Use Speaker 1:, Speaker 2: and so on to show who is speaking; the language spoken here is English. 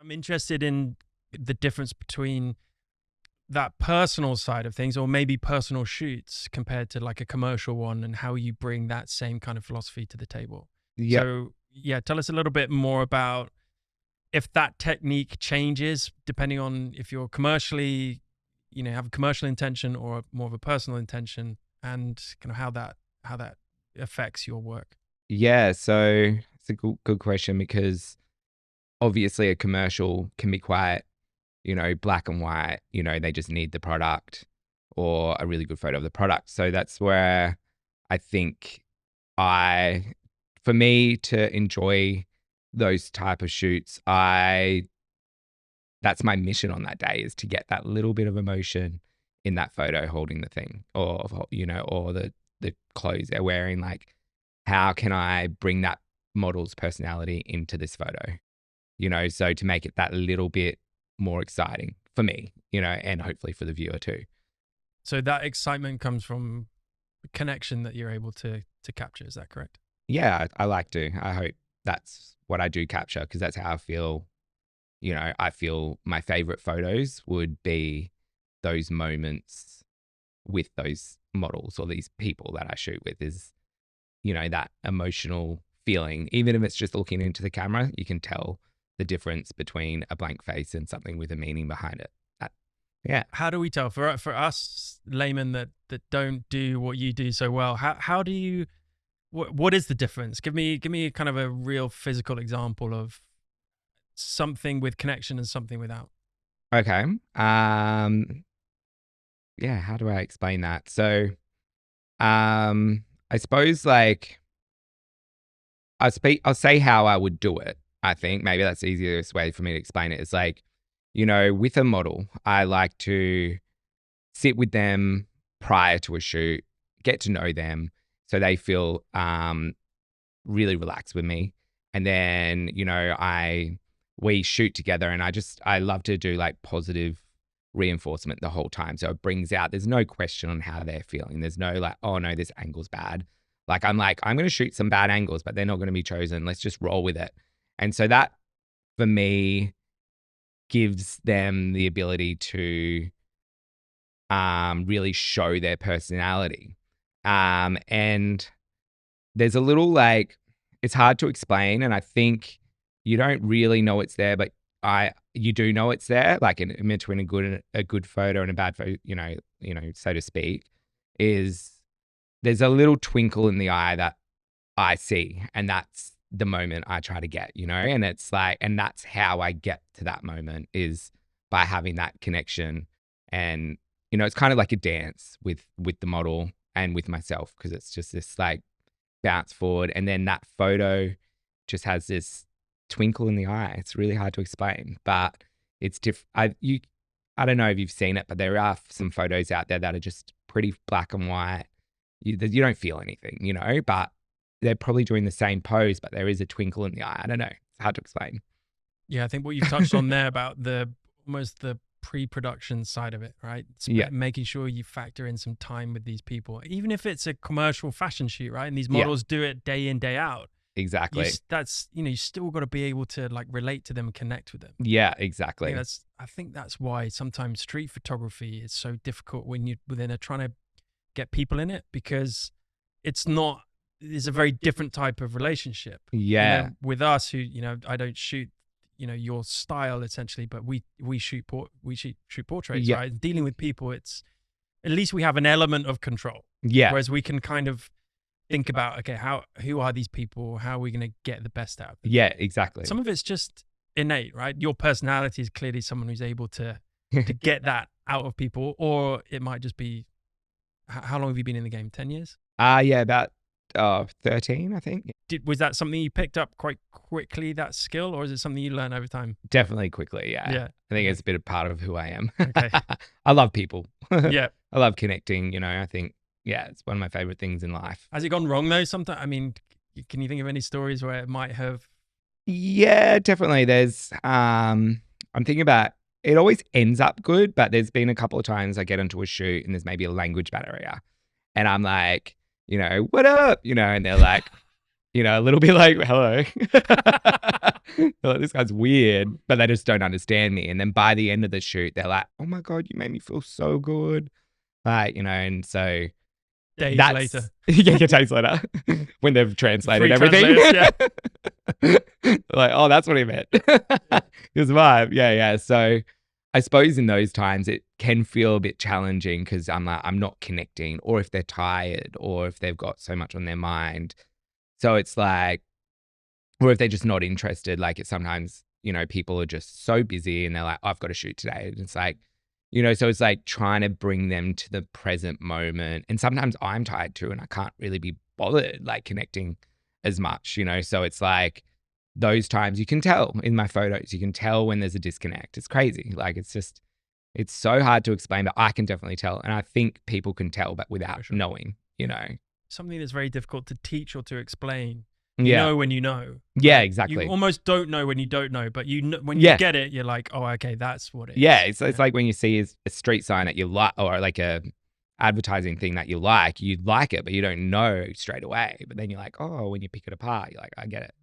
Speaker 1: I'm interested in the difference between that personal side of things, or maybe personal shoots compared to like a commercial one, and how you bring that same kind of philosophy to the table.
Speaker 2: Yep.
Speaker 1: So yeah, tell us a little bit more about if that technique changes depending on if you're commercially, have a commercial intention or more of a personal intention, and kind of how that affects your work.
Speaker 2: Yeah. So it's a good question, because obviously a commercial can be quite, black and white. They just need the product or a really good photo of the product. So that's where I think for me to enjoy those type of shoots, that's my mission on that day, is to get that little bit of emotion in that photo holding the thing, or the clothes they're wearing. Like, how can I bring that model's personality into this photo? So to make it that little bit more exciting for me, and hopefully for the viewer too.
Speaker 1: So that excitement comes from the connection that you're able to capture. Is that correct?
Speaker 2: Yeah, I like to. I hope that's what I do capture, because that's how I feel. I feel my favorite photos would be those moments with those models or these people that I shoot with, is, that emotional feeling. Even if it's just looking into the camera, you can tell the difference between a blank face and something with a meaning behind it. Yeah.
Speaker 1: How do we tell for us laymen that don't do what you do so well? How do you, what is the difference? Give me kind of a real physical example of something with connection and something without.
Speaker 2: Okay. Yeah, how do I explain that? So, I suppose, like, I'll say how I would do it. I think maybe that's the easiest way for me to explain it. Is like, with a model, I like to sit with them prior to a shoot, get to know them so they feel really relaxed with me. And then, we shoot together, and I love to do like positive reinforcement the whole time. So it brings out, there's no question on how they're feeling. There's no like, oh no, this angle's bad. I'm going to shoot some bad angles, but they're not going to be chosen. Let's just roll with it. And so that, for me, gives them the ability to really show their personality. And there's a little, like, it's hard to explain, and I think you don't really know it's there, but you do know it's there. Like, in between a good photo and a bad photo, so to speak, is there's a little twinkle in the eye that I see, and that's the moment I try to get, and it's like, and that's how I get to that moment, is by having that connection. And, it's kind of like a dance with the model and with myself, because it's just this like bounce forward, and then that photo just has this twinkle in the eye. It's really hard to explain, but it's I don't know if you've seen it, but there are some photos out there that are just pretty black and white. You don't feel anything, but they're probably doing the same pose, but there is a twinkle in the eye. I don't know. It's hard to explain.
Speaker 1: Yeah, I think what you've touched on there about almost the pre-production side of it, right?
Speaker 2: Yeah.
Speaker 1: Making sure you factor in some time with these people, even if it's a commercial fashion shoot, right? And these
Speaker 2: Yeah.
Speaker 1: models do it day in, day out.
Speaker 2: Exactly.
Speaker 1: You still got to be able to like relate to them and connect with them.
Speaker 2: Yeah, exactly.
Speaker 1: I think that's why sometimes street photography is so difficult when they're trying to get people in it, because it's a very different type of relationship.
Speaker 2: Yeah.
Speaker 1: With us, who, I don't shoot, your style essentially, but we shoot portraits,
Speaker 2: Yeah.
Speaker 1: right? Dealing with people, it's, at least we have an element of control.
Speaker 2: Yeah.
Speaker 1: Whereas we can kind of think about, okay, who are these people? How are we going to get the best out of them?
Speaker 2: Yeah, exactly.
Speaker 1: Some of it's just innate, right? Your personality is clearly someone who's able to get that out of people, or it might just be, how long have you been in the game? 10 years?
Speaker 2: Yeah, about 13, I think.
Speaker 1: Was that something you picked up quite quickly, that skill, or is it something you learn over time?
Speaker 2: Definitely quickly, yeah.
Speaker 1: Yeah.
Speaker 2: I think it's a bit of part of who I am.
Speaker 1: Okay.
Speaker 2: I love people.
Speaker 1: Yeah.
Speaker 2: I love connecting, I think, yeah, it's one of my favorite things in life.
Speaker 1: Has it gone wrong though sometimes? I mean, can you think of any stories where it might have?
Speaker 2: Yeah, definitely. There's, I'm thinking about, it always ends up good, but there's been a couple of times I get into a shoot and there's maybe a language barrier, and I'm like, what up? And they're like, a little bit like, hello. They're like, this guy's weird, but they just don't understand me. And then by the end of the shoot, they're like, oh my God, you made me feel so good. Like, and so
Speaker 1: Days
Speaker 2: that's,
Speaker 1: later.
Speaker 2: yeah, days later, when they've translated
Speaker 1: Free
Speaker 2: everything.
Speaker 1: translators,
Speaker 2: Like, oh, that's what he meant. It was vibe. Yeah, yeah. So I suppose in those times it can feel a bit challenging because I'm like, I'm not connecting, or if they're tired, or if they've got so much on their mind. So it's like, or if they're just not interested, like it's sometimes, people are just so busy and they're like, I've got to shoot today. And it's like, so it's like trying to bring them to the present moment. And sometimes I'm tired too, and I can't really be bothered like connecting as much, So it's like those times you can tell in my photos, you can tell when there's a disconnect. It's crazy. Like it's so hard to explain, but I can definitely tell. And I think people can tell, but without
Speaker 1: sure.
Speaker 2: knowing,
Speaker 1: Something that's very difficult to teach or to explain. You
Speaker 2: Yeah.
Speaker 1: know when you know.
Speaker 2: Yeah,
Speaker 1: Like,
Speaker 2: exactly.
Speaker 1: You almost don't know when you don't know, but when you get it, you're like, oh, okay, that's what it is.
Speaker 2: Yeah, it's like when you see a street sign that you like, or like a advertising thing that you like it, but you don't know straight away. But then you're like, oh, when you pick it apart, you're like, I get it,